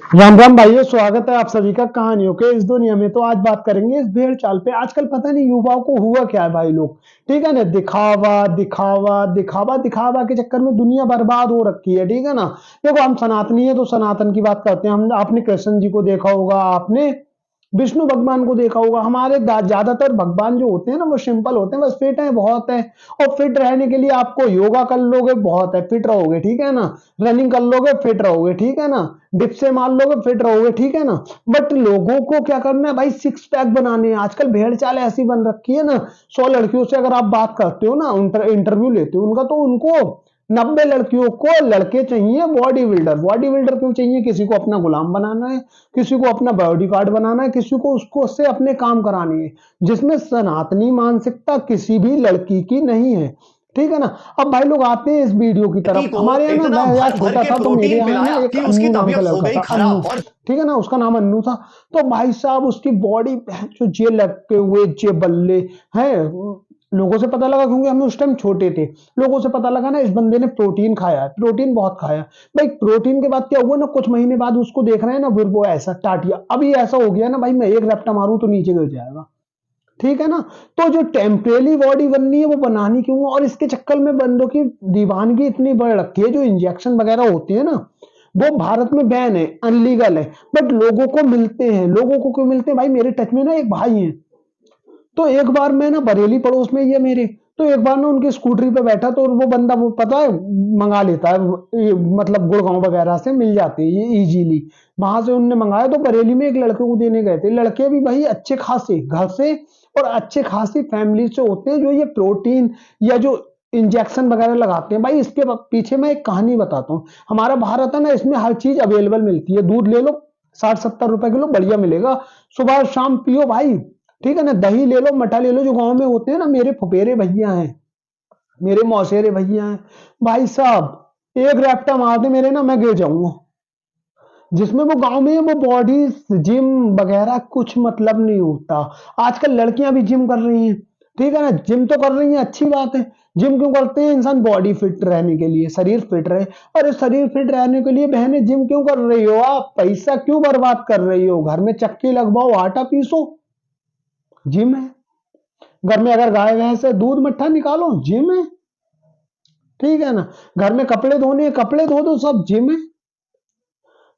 राम राम भाइयों, स्वागत है आप सभी का कहानियों के इस दुनिया में। तो आज बात करेंगे इस भेड़ चाल पे। आजकल पता नहीं युवाओं को हुआ क्या है भाई लोग, ठीक है ना। दिखावा दिखावा दिखावा दिखावा के चक्कर में दुनिया बर्बाद हो रखी है, ठीक है ना। देखो, हम सनातनी है तो सनातन की बात करते हैं। हम आपने कृष्ण जी को देखा होगा, आपने विष्णु भगवान को देखा होगा। हमारे ज्यादातर भगवान जो होते हैं ना वो सिंपल होते हैं, बस फिट है बहुत है। और फिट रहने के लिए आपको योगा कर लोगे बहुत है, फिट रहोगे, ठीक है ना। रनिंग कर लोगे फिट रहोगे, ठीक है ना। डिप से मार लोगे फिट रहोगे, ठीक है ना। बट लोगों को क्या करना है भाई, सिक्स पैक बनाने हैं। आजकल भेड़ चाल ऐसी बन रखी है ना। 100 लड़कियों से अगर आप बात करते हो ना, इंटरव्यू लेते हो उनका, तो उनको 90 लड़कियों को लड़के चाहिए बॉडी बिल्डर। बॉडी बिल्डर क्यों चाहिए? किसी को अपना गुलाम बनाना है, किसी को अपना बॉडी गार्ड बनाना है, किसी को उसको से अपने काम कराने हैं, जिसमें सनातनी मानसिकता किसी भी लड़की की नहीं है, ठीक है ना। अब भाई लोग आते हैं इस वीडियो की लड़की तरफ। को हमारे यहाँ ना, इतना मैं यार भर भर छोटा के था तो मेरे प्रोटीन यहाँ ना पिलाया एक कि उसकी अन्नू नाम का तबीयत हो लड़का गई था, अन्नू, खराब। और ठीक है ना। उसका नाम अन्नू था। तो भाई साहब उसकी बॉडी जो जे लटके हुए जे बल्ले हैं। लोगों से पता लगा, क्योंकि हम उस टाइम छोटे थे। लोगों से पता लगा ना इस बंदे ने प्रोटीन खाया है, प्रोटीन बहुत खाया। भाई प्रोटीन के बाद क्या हुआ ना, कुछ महीने बाद उसको देख रहे हैं ना, फिर वो ऐसा टाटिया अभी ऐसा हो गया ना भाई, मैं एक रैप्टा मारूं तो नीचे गिर जाएगा, ठीक है ना। तो जो टेम्परेरी बॉडी बननी है वो बनानी क्यों है? और इसके चक्कर में बंदों की दीवानगी इतनी बढ़ रखी है। जो इंजेक्शन वगैरह होते हैं ना, वो भारत में बैन है, अनलीगल है। बट लोगों को मिलते हैं। लोगों को क्यों मिलते हैं भाई? मेरे टच में ना एक भाई है। तो एक बार मैं ना, बरेली पड़ोस में ही है मेरे। तो एक बार ना उनकी स्कूटरी पे बैठा, तो वो बंदा, वो पता है, मंगा लेता है मतलब गुड़गांव वगैरह से मिल जाते हैं ये इजीली। वहां से उनने मंगाया, तो बरेली में एक लड़के को देने गए थे। लड़के भी भाई अच्छे खासे घर से और अच्छे खासी फैमिली से होते हैं, जो ये प्रोटीन या जो इंजेक्शन वगैरह लगाते हैं। भाई इसके पीछे मैं एक कहानी बताता हूँ। हमारा भारत है ना, इसमें हर चीज अवेलेबल मिलती है। दूध ले लो, 60-70 रुपए किलो बढ़िया मिलेगा। सुबह शाम पियो भाई, ठीक है ना। दही ले लो, मठा ले लो, जो गांव में होते हैं ना। मेरे फुफेरे भैया हैं, मेरे मौसेरे भैया हैं भाई साहब। एक रैप्टा मार दे मेरे ना, मैं गिर जाऊंगा। जिसमें वो गांव में वो बॉडी जिम वगैरह कुछ मतलब नहीं होता। आजकल लड़कियां भी जिम कर रही हैं, ठीक है ना। जिम तो कर रही हैं, अच्छी बात है। जिम क्यों करते हैं? इंसान बॉडी फिट रहने के लिए, शरीर फिट रहे। अरे शरीर फिट रहने के लिए बहनें जिम क्यों कर रही हो? आप पैसा क्यों बर्बाद कर रही हो? घर में चक्की लगवाओ, आटा पीसो, जिम है। घर में अगर गाय भैंस है, दूध मट्ठा निकालो, जिम है, ठीक है ना। घर में कपड़े धोने, कपड़े धो दो, सब जिम है।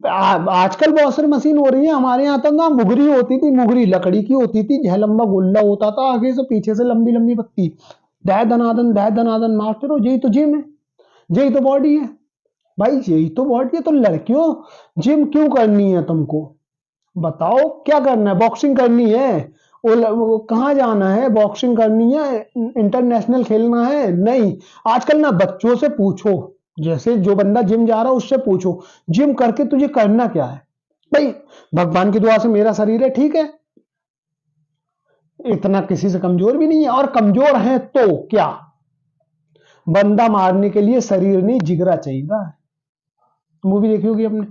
आजकल वॉशर मशीन हो रही है। हमारे यहाँ तक ना मुगरी होती थी, मुगरी लकड़ी की होती थी, झ लंबा गुल्ला होता था, आगे से पीछे से लंबी लंबी पत्ती, दह दनादन मारते रहो। यही तो जिम है, यही तो बॉडी है भाई, यही तो बॉडी है। तो लड़कियों, जिम क्यों करनी है तुमको? बताओ क्या करना है? बॉक्सिंग करनी है? वो कहाँ जाना है? बॉक्सिंग करनी है? इंटरनेशनल खेलना है? नहीं। आजकल ना बच्चों से पूछो, जैसे जो बंदा जिम जा रहा है उससे पूछो, जिम करके तुझे करना क्या है? भाई भगवान की दुआ से मेरा शरीर है, ठीक है, इतना किसी से कमजोर भी नहीं है। और कमजोर है तो क्या, बंदा मारने के लिए शरीर नहीं जिगरा चाहिए। मूवी देखी होगी आपने,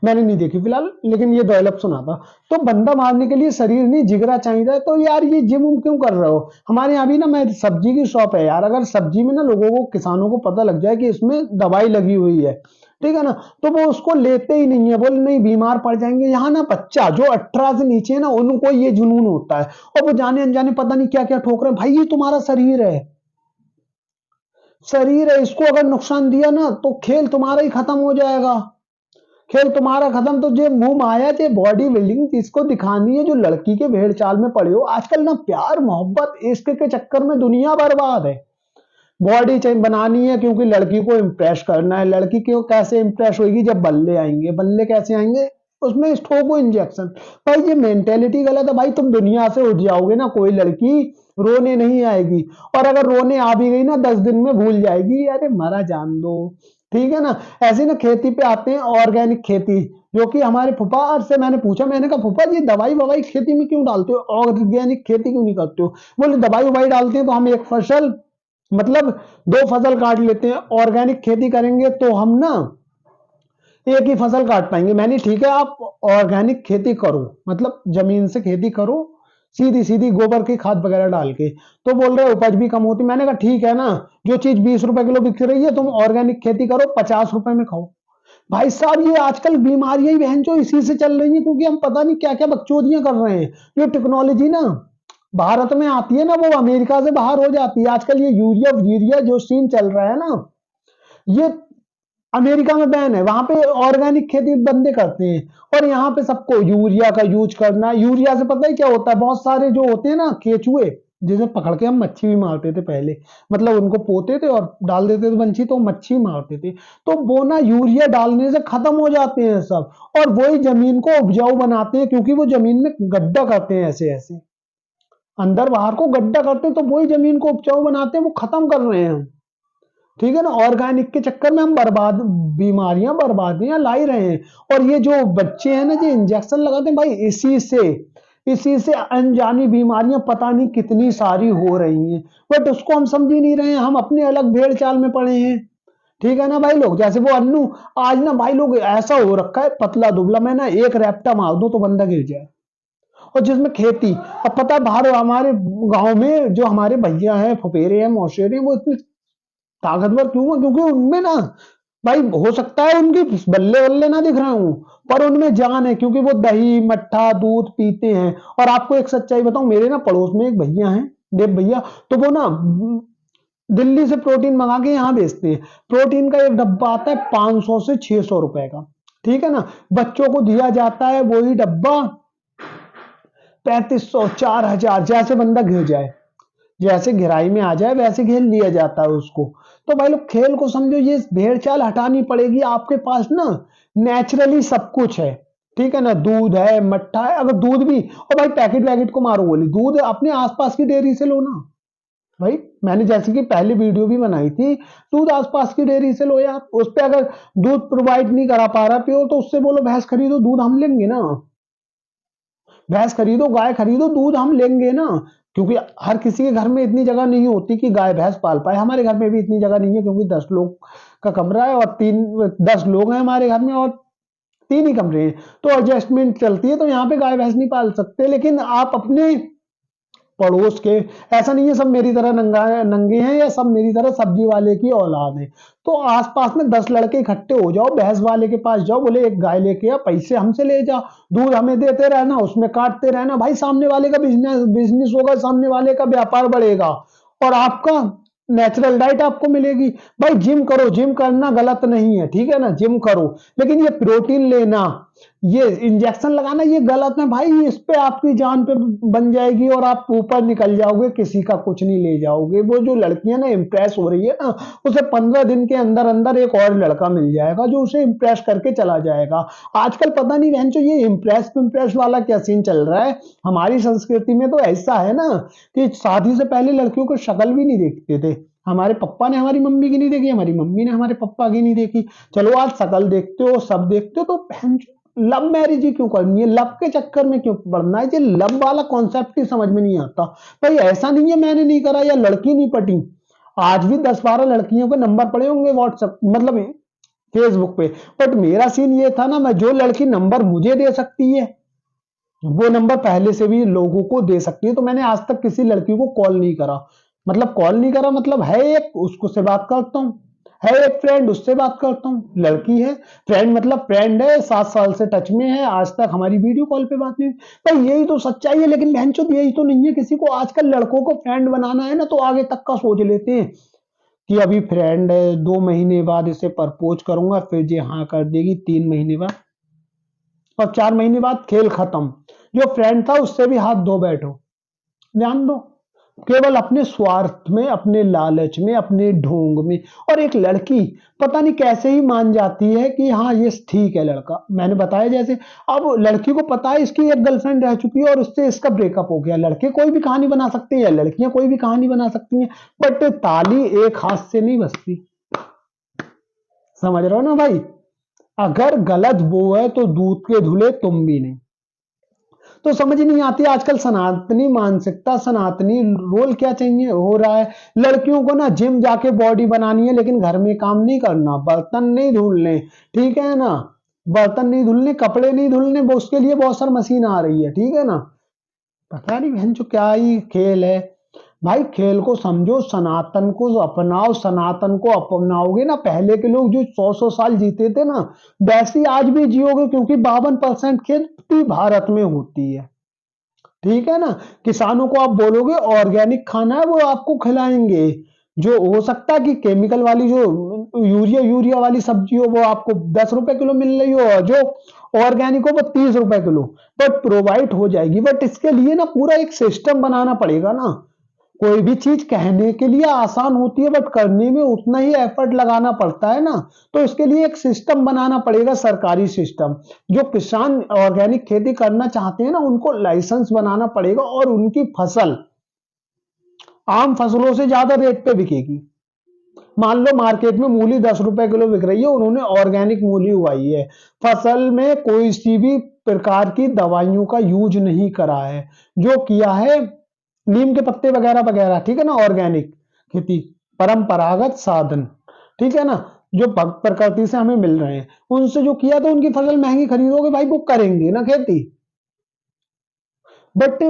मैंने नहीं देखी फिलहाल, लेकिन ये डायलॉग सुना था। तो बंदा मारने के लिए शरीर नहीं जिगरा चाहिए। तो यार ये जिम क्यों कर रहे हो? हमारे यहाँ भी ना, मैं सब्जी की शॉप है यार। अगर सब्जी में ना लोगों को, किसानों को पता लग जाए कि इसमें दवाई लगी हुई है, ठीक है ना, तो वो उसको लेते ही नहीं है। बोले नहीं बीमार पड़ जाएंगे। यहाँ ना बच्चा जो 18 से नीचे है ना, उनको ये जुनून होता है, और वो जाने अनजाने पता नहीं क्या क्या ठोक रहे हैं। भाई ये तुम्हारा शरीर है, शरीर है, इसको अगर नुकसान दिया ना तो खेल तुम्हारा ही खत्म हो जाएगा। खेल तुम्हारा खत्म। तो जे मुंह माया, जे बॉडी बिल्डिंग जिसको दिखानी है, जो लड़की के भेड़ चाल में पड़े हो आजकल ना, प्यार मोहब्बत इश्क के चक्कर में दुनिया बर्बाद है। बॉडी चाहिए बनानी है क्योंकि लड़की को इम्प्रेस करना है। लड़की क्यों कैसे इम्प्रेस होगी? जब बल्ले आएंगे। बल्ले कैसे आएंगे? उसमें ठोको इंजेक्शन। भाई ये मेंटेलिटी गलत है भाई। तुम दुनिया से उठ जाओगे ना, कोई लड़की रोने नहीं आएगी। और अगर रोने आ भी गई ना, 10 दिन में भूल जाएगी, अरे मरा जान दो, ठीक है ना। ऐसे ना खेती पे आते हैं, ऑर्गेनिक खेती, जो कि हमारे फूफा से मैंने पूछा। मैंने कहा फूफा ये दवाई ववाई खेती में क्यों डालते हो? ऑर्गेनिक खेती क्यों नहीं करते हो? बोले दवाई ववाई डालते हैं तो हम एक फसल, मतलब 2 फसल काट लेते हैं। ऑर्गेनिक खेती करेंगे तो हम ना एक ही फसल काट पाएंगे। मैंने ठीक है, आप ऑर्गेनिक खेती करो, मतलब जमीन से खेती करो, सीधी सीधी गोबर की खाद वगैरह डाल के। तो बोल रहे उपज भी कम होती। मैंने कहा ठीक है ना, जो चीज 20 रुपए किलो बिक रही है, तुम ऑर्गेनिक खेती करो, 50 रुपए में खाओ। भाई साहब ये आजकल बीमारियां ही बहन जो इसी से चल रही हैं, क्योंकि हम पता नहीं क्या क्या बकचोदियां कर रहे हैं। जो टेक्नोलॉजी ना भारत में आती है ना, वो अमेरिका से बाहर हो जाती है। आजकल ये यूरिया यूरिया जो सीन चल रहा है ना, ये अमेरिका में बैन है। वहां पे ऑर्गेनिक खेती बंदे करते हैं, और यहाँ पे सबको यूरिया का यूज करना। यूरिया से पता है क्या होता है, बहुत सारे जो होते हैं ना केचुए, जिसे पकड़ के हम मच्छी भी मारते थे पहले, मतलब उनको पोते थे और डाल देते थे बंसी, तो मच्छी मारते थे। तो वो ना यूरिया डालने से खत्म हो जाते हैं सब, और वही जमीन को उपजाऊ बनाते हैं, क्योंकि वो जमीन में गड्ढा करते हैं ऐसे ऐसे, अंदर बाहर को गड्ढा करते हैं, तो वही जमीन को उपजाऊ बनाते हैं, वो खत्म कर रहे हैं हम। ठीक है ना, ऑर्गेनिक के चक्कर में हम बर्बाद, बीमारियां बर्बादियां ला ही रहे हैं। और ये जो बच्चे हैं ना जो इंजेक्शन लगाते हैं भाई, इसी से अनजानी बीमारियां पता नहीं कितनी सारी हो रही हैं, बट उसको हम समझ ही नहीं रहे हैं। हम अपने अलग भेड़ चाल में पड़े हैं। ठीक है ना भाई लोग, जैसे वो अन्नू, आज ना भाई लोग ऐसा हो रखा है पतला दुबला, मैं ना एक रैप्टा मार दूं तो बंदा गिर जाए। और जिसमें खेती, अब पता है बाहर हमारे गांव में जो हमारे भैया हैं, फुफेरे हैं, मौसेरे हैं, वो इतने ताकतवर क्यों है, क्योंकि उनमें ना भाई हो सकता है उनकी बल्ले बल्ले ना दिख रहे हूं, पर उनमें जान है, क्योंकि वो दही मट्ठा दूध पीते हैं। और आपको एक सच्चाई बताऊं, मेरे ना पड़ोस में एक भैया हैं, देव भैया, तो वो ना दिल्ली से प्रोटीन मंगा के यहाँ बेचते हैं। प्रोटीन का एक डब्बा आता है 500 से 600 रुपए का। ठीक है ना, बच्चों को दिया जाता है वही डब्बा 3500 4000, जैसे बंदा घिर जाए, जैसे गहराई में आ जाए वैसे खेल लिया जाता है उसको। तो भाई लोग खेल को समझो, ये भेड़ चाल हटानी पड़ेगी। आपके पास ना नेचुरली सब कुछ है। ठीक है ना, दूध है मट्ठा है, अगर दूध भी, और भाई पैकेट वैकेट को मारो बोली, दूध अपने आसपास की डेयरी से लो ना भाई। मैंने जैसे कि पहली वीडियो भी बनाई थी, दूध आसपास की डेयरी से लो यार। उस पे अगर दूध प्रोवाइड नहीं करा पा रहा प्योर, तो उससे बोलो भैंस खरीदो, दूध हम लेंगे ना। भैंस खरीदो गाय खरीदो, दूध हम लेंगे ना। क्योंकि हर किसी के घर में इतनी जगह नहीं होती कि गाय भैंस पाल पाए। हमारे घर में भी इतनी जगह नहीं है, क्योंकि 10 लोग का कमरा है, और 10 लोग हैं हमारे घर में, और 3 ही कमरे हैं, तो एडजस्टमेंट चलती है। तो यहाँ पे गाय भैंस नहीं पाल सकते। लेकिन आप अपने पड़ोस के, ऐसा नहीं है सब मेरी तरह नंगा नंगे हैं, या सब मेरी तरह सब्जी वाले की औलाद है। तो आसपास में 10 लड़के इकट्ठे हो जाओ, भैंस वाले के पास जाओ, बोले एक गाय लेके आ, पैसे हमसे ले जा, दूध हमें देते रहना, उसमें काटते रहना। भाई सामने वाले का बिजनेस बिजनेस होगा, सामने वाले का व्यापार बढ़ेगा, और आपका नेचुरल डाइट आपको मिलेगी। भाई जिम करो, जिम करना गलत नहीं है, ठीक है ना, जिम करो, लेकिन ये प्रोटीन लेना, ये इंजेक्शन लगाना, ये गलत है भाई। इस पे आपकी जान पे बन जाएगी, और आप ऊपर निकल जाओगे, किसी का कुछ नहीं ले जाओगे। वो जो लड़कियां ना इंप्रेस हो रही है ना, उसे 15 दिन के अंदर अंदर एक और लड़का मिल जाएगा जो उसे इंप्रेस करके चला जाएगा। आजकल पता नहीं बहन जो ये इंप्रेस वाला क्या सीन चल रहा है। हमारी संस्कृति में तो ऐसा है ना कि शादी से पहले लड़कियों को शक्ल भी नहीं देखते थे। हमारे पप्पा ने हमारी मम्मी की नहीं देखी, हमारी मम्मी ने हमारे पप्पा की नहीं देखी। चलो आज शक्ल देखते हो, सब देखते हो, तो बहन लव मैरिज ही क्यों करनी है, लव के चक्कर में क्यों पड़ना है। ये लव वाला कॉन्सेप्ट ही समझ में नहीं आता। भाई ऐसा नहीं है मैंने नहीं करा या लड़की नहीं पटी, आज भी 10-12 लड़कियों के नंबर पड़े होंगे व्हाट्सएप, मतलब फेसबुक पे। बट मेरा सीन ये था ना, मैं जो लड़की नंबर मुझे दे सकती है, वो नंबर पहले से भी लोगों को दे सकती है। तो मैंने आज तक किसी लड़की को कॉल नहीं करा, मतलब कॉल नहीं करा, मतलब है एक, उसको से बात करता हूँ, है एक फ्रेंड, उससे बात करता हूँ, लड़की है। फ्रेंड मतलब फ्रेंड है, 7 साल से टच में है, आज तक हमारी वीडियो कॉल पे बात नहीं। भाई यही तो सच्चाई है। लेकिन बहनचोद यही तो नहीं है, किसी को आजकल लड़कों को फ्रेंड बनाना है ना, तो आगे तक का सोच लेते हैं कि अभी फ्रेंड है, 2 महीने बाद इसे प्रपोज करूंगा, फिर ये हाँ कर देगी 3 महीने बाद, और 4 महीने बाद खेल खत्म। जो फ्रेंड था उससे भी हाथ धो बैठो। ध्यान दो, केवल अपने स्वार्थ में, अपने लालच में, अपने ढोंग में। और एक लड़की पता नहीं कैसे ही मान जाती है कि हाँ ये ठीक है लड़का। मैंने बताया जैसे, अब लड़की को पता है इसकी एक गर्लफ्रेंड रह चुकी है और उससे इसका ब्रेकअप हो गया। लड़के कोई भी कहानी बना सकते हैं, या लड़कियां कोई भी कहानी बना सकती हैं, बट ताली एक हाथ से नहीं बजती। समझ रहे हो ना भाई, अगर गलत वो है तो दूध के धुले तुम भी नहीं। तो समझ नहीं आती आजकल सनातनी मानसिकता, सनातनी रोल क्या चाहिए हो रहा है। लड़कियों को ना जिम जाके बॉडी बनानी है, लेकिन घर में काम नहीं करना, बर्तन नहीं धुलने, ठीक है ना, बर्तन नहीं धुलने, कपड़े नहीं धुलने, वो उसके लिए बहुत सारी मशीन आ रही है, ठीक है ना। पता नहीं बहन जो क्या ही खेल है। भाई खेल को समझो, सनातन को अपनाओ, सनातन को अपनाओगे ना, पहले के लोग जो 100-100 साल जीते थे ना, वैसे ही आज भी जियोगे, क्योंकि 52% खेती भारत में होती है। ठीक है ना। किसानों को आप बोलोगे ऑर्गेनिक खाना है, वो आपको खिलाएंगे। जो हो सकता है कि केमिकल वाली, जो यूरिया यूरिया वाली सब्जी हो, वो आपको 10 रुपए किलो मिल रही हो, और जो ऑर्गेनिक हो वो 30 रुपए किलो, बट प्रोवाइड हो जाएगी। बट इसके लिए ना पूरा एक सिस्टम बनाना पड़ेगा ना। कोई भी चीज कहने के लिए आसान होती है, बट करने में उतना ही एफर्ट लगाना पड़ता है ना। तो इसके लिए एक सिस्टम बनाना पड़ेगा, सरकारी सिस्टम। जो किसान ऑर्गेनिक खेती करना चाहते हैं ना, उनको लाइसेंस बनाना पड़ेगा, और उनकी फसल आम फसलों से ज्यादा रेट पे बिकेगी। मान लो मार्केट में मूली 10 रुपए किलो बिक रही है, उन्होंने ऑर्गेनिक मूली उगाई है, फसल में कोई सी भी प्रकार की दवाइयों का यूज नहीं करा है, जो किया है नीम के पत्ते वगैरह वगैरह, ठीक है ना, ऑर्गेनिक खेती, परंपरागत साधन, ठीक है ना, जो प्रकृति से हमें मिल रहे हैं, उनसे जो किया, तो उनकी फसल महंगी खरीदोगे भाई, वो करेंगे ना खेती। बट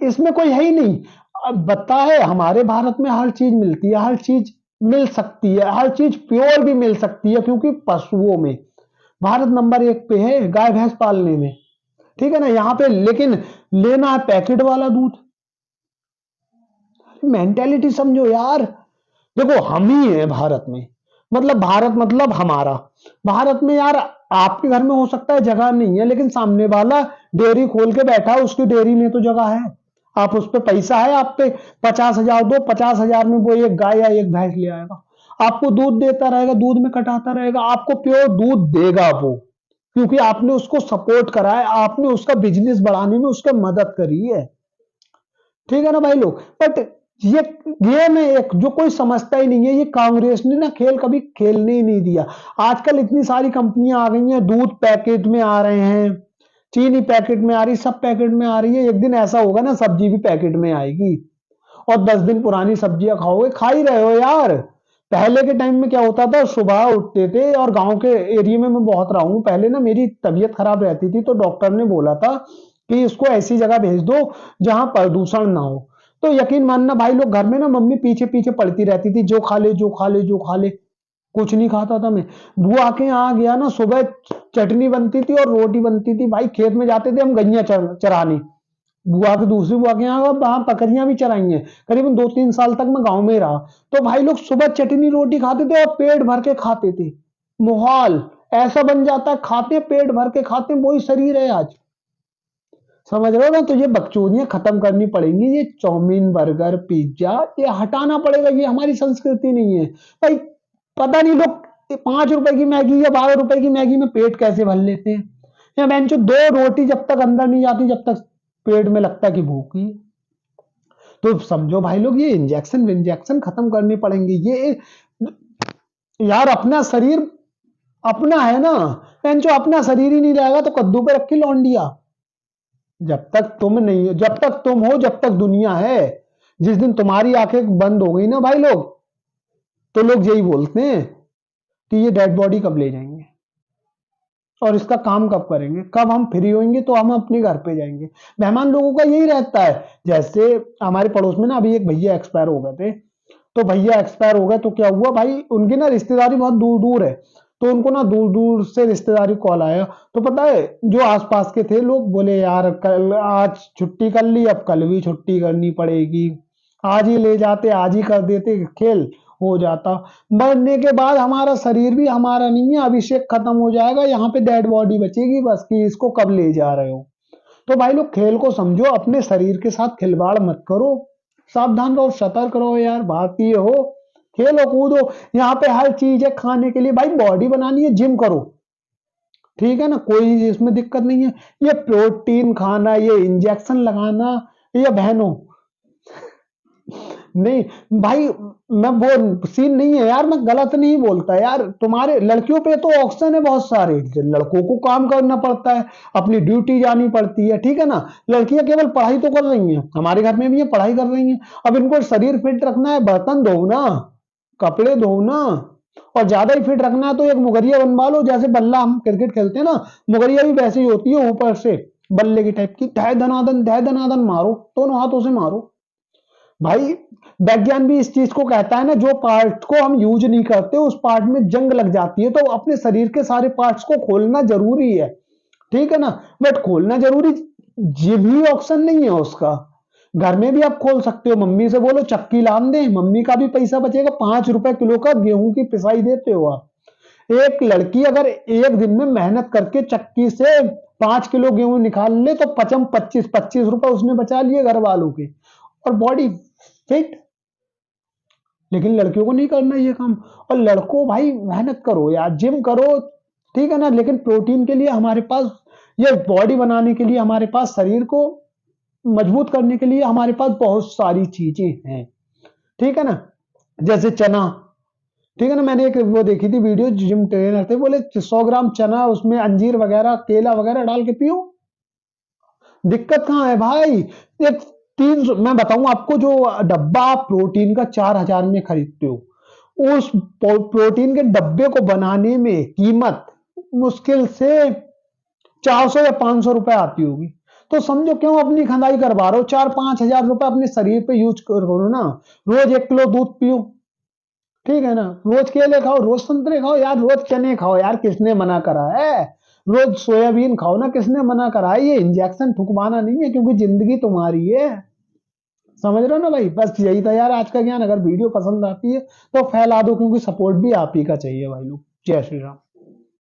इसमें कोई है ही नहीं। अब बता है, हमारे भारत में हर चीज मिलती है, हर चीज मिल सकती है, हर चीज प्योर भी मिल सकती है, क्योंकि पशुओं में भारत नंबर 1 पे है, गाय भैंस पालने में। ठीक है ना, यहाँ पे लेकिन लेना है पैकेट वाला दूध। मेंटेलिटी समझो यार। देखो हम ही है भारत में, मतलब भारत मतलब हमारा। भारत में यार, आपके घर में हो सकता है जगह नहीं है, लेकिन सामने वाला डेयरी खोल के बैठा है, उसकी डेयरी में तो जगह है। आप उस पे पैसा है, आप पे 50,000 दो, 50,000 में वो एक गाय या एक भैंस ले आएगा, आपको दूध देता रहेगा, दूध में कटाता रहेगा, आपको प्योर दूध देगा वो, क्योंकि आपने उसको सपोर्ट करा है, आपने उसका बिजनेस बढ़ाने में उसका मदद करी है। ठीक है ना भाई लोग। बट ये गेम है एक, जो कोई समझता ही नहीं है। ये कांग्रेस ने ना खेल कभी खेलने ही नहीं दिया। आजकल इतनी सारी कंपनियां आ गई हैं, दूध पैकेट में आ रहे हैं, चीनी पैकेट में आ रही, सब पैकेट में आ रही है। एक दिन ऐसा होगा ना, सब्जी भी पैकेट में आएगी, और 10 दिन पुरानी सब्जियां खाओगे, खा ही रहे हो यार। पहले के टाइम में क्या होता था, सुबह उठते थे, और गांव के एरिया में मैं बहुत रहा हूं पहले ना, मेरी तबीयत खराब रहती थी, तो डॉक्टर ने बोला था कि इसको ऐसी जगह भेज दो जहां प्रदूषण ना हो। तो यकीन मानना भाई लोग, घर में ना मम्मी पीछे पीछे पड़ती रहती थी, जो खा ले जो खा ले जो खा ले। कुछ नहीं खाता था मैं। बुआ के यहाँ गया ना, सुबह चटनी बनती थी और रोटी बनती थी भाई। खेत में जाते थे हम गैया चराने, बुआ के दूसरी बुआ के यहाँ वहां बकरियां भी चराई हैं। करीबन 2-3 साल तक मैं गांव में ही रहा। तो भाई लोग सुबह चटनी रोटी खाते थे, और पेट भर के खाते थे। माहौल ऐसा बन जाता है, खाते हैं पेट भर के, खाते हैं, वही शरीर है आज। समझ रहे हो ना। तो ये बकचोदियां खत्म करनी पड़ेंगी, ये चाउमीन बर्गर पिज्जा ये हटाना पड़ेगा, ये हमारी संस्कृति नहीं है भाई। पता नहीं लोग 5 रुपए की मैगी या 12 रुपए की मैगी में पेट कैसे भर लेते हैं। या बेंचो 2 रोटी जब तक अंदर नहीं जाती, जब तक पेट में लगता है कि भूख ही। तो समझो भाई लोग, ये इंजेक्शन इंजेक्शन खत्म करने पड़ेंगे। ये यार अपना शरीर अपना है ना, बेंचो अपना शरीर ही नहीं रहेगा तो कद्दू पे रखी लौंडिया। जब तक तुम नहीं हो, जब तक तुम हो, जब तक दुनिया है। जिस दिन तुम्हारी आंखें बंद हो गई ना भाई लोग, तो लोग यही बोलते हैं कि ये डेड बॉडी कब ले जाएंगे, और इसका काम कब करेंगे, कब हम फ्री होंगे तो हम अपने घर पे जाएंगे। मेहमान लोगों का यही रहता है। जैसे हमारे पड़ोस में ना अभी एक भैया एक्सपायर हो गए थे। तो भैया एक्सपायर हो गए तो क्या हुआ भाई, उनकी ना रिश्तेदारी बहुत दूर दूर है। तो उनको ना दूर दूर से रिश्तेदारी कॉल आया। तो पता है, जो आसपास के थे लोग बोले यार कल आज छुट्टी कर ली, अब कल भी छुट्टी करनी पड़ेगी, आज ही ले जाते, आज ही कर देते, खेल हो जाता। मरने के बाद हमारा शरीर भी हमारा नहीं है, अभिषेक खत्म हो जाएगा, यहाँ पे डेड बॉडी बचेगी बस, कि इसको कब ले जा रहे हो। तो भाई लोग खेल को समझो, अपने शरीर के साथ खिलवाड़ मत करो, सावधान रहो, सतर्क रहो यार, भारतीय हो, खेलो कूदो। यहाँ पे हर चीज है खाने के लिए भाई, बॉडी बनानी है जिम करो। ठीक है ना, कोई इसमें दिक्कत नहीं है। ये प्रोटीन खाना, ये इंजेक्शन लगाना, ये बहनों नहीं भाई, मैं वो सीन नहीं है यार, मैं गलत नहीं बोलता यार। तुम्हारे लड़कियों पे तो ऑप्शन है बहुत सारे, लड़कों को काम करना पड़ता है, अपनी ड्यूटी जानी पड़ती है, ठीक है ना। लड़कियां केवल पढ़ाई तो कर रही हैं, हमारे घर में भी ये पढ़ाई कर रही हैं। अब इनको शरीर फिट रखना है, बर्तन धो ना, कपड़े धो ना, और ज्यादा ही फिट रखना है तो एक मुगरिया बनवा लो। जैसे बल्ला हम क्रिकेट खेलते हैं ना, मुगरिया भी वैसे ही होती है, ऊपर से बल्ले की टाइप की, ढह धनादन मारो, दोनों हाथों से मारो। भाई विज्ञान भी इस चीज को कहता है ना, जो पार्ट को हम यूज नहीं करते उस पार्ट में जंग लग जाती है, तो अपने शरीर के सारे पार्ट्स को खोलना जरूरी है, ठीक है ना। बट खोलना जरूरी, ये भी ऑप्शन नहीं है उसका। घर में भी आप खोल सकते हो, मम्मी से बोलो चक्की लान दे, मम्मी का भी पैसा बचेगा, 5 रुपए किलो का गेहूं की पिसाई देते हो आप। एक लड़की अगर एक दिन में मेहनत करके चक्की से 5 किलो गेहूं निकाल ले तो पचम 25-25 रुपए उसने बचा लिए घर वालों के, और बॉडी फिट। लेकिन लड़कियों को नहीं करना ये काम। और लड़कों भाई मेहनत करो यार, जिम करो, ठीक है ना, लेकिन प्रोटीन के लिए हमारे पास, ये बॉडी बनाने के लिए हमारे पास, शरीर को मजबूत करने के लिए हमारे पास बहुत सारी चीजें हैं, ठीक है ना। जैसे चना, ठीक है ना, मैंने एक वो देखी थी वीडियो, जिम ट्रेनर थे, बोले 100 ग्राम चना, उसमें अंजीर वगैरह केला वगैरह डाल के पियो। दिक्कत कहाँ है भाई। एक मैं बताऊं आपको, जो डब्बा आप प्रोटीन का 4,000 में खरीदते हो, उस प्रोटीन के डब्बे को बनाने में कीमत मुश्किल से 400 या 500 रुपए आती होगी। तो समझो क्यों अपनी खंदाई करवा रहे हो, 4-5 हजार रुपए अपने शरीर पे यूज करो ना। रोज 1 किलो दूध पियो, ठीक है ना, रोज केले खाओ, रोज संतरे खाओ यार, रोज चने खाओ यार, किसने मना करा है। रोज सोयाबीन खाओ ना, किसने मना करा है। ये इंजेक्शन ठुकवाना नहीं है, क्योंकि जिंदगी तुम्हारी है। समझ रहे हो ना भाई। बस यही था यार आज का ज्ञान। अगर वीडियो पसंद आती है तो फैला दो, क्योंकि सपोर्ट भी आप ही का चाहिए भाई लोग। जय श्री राम।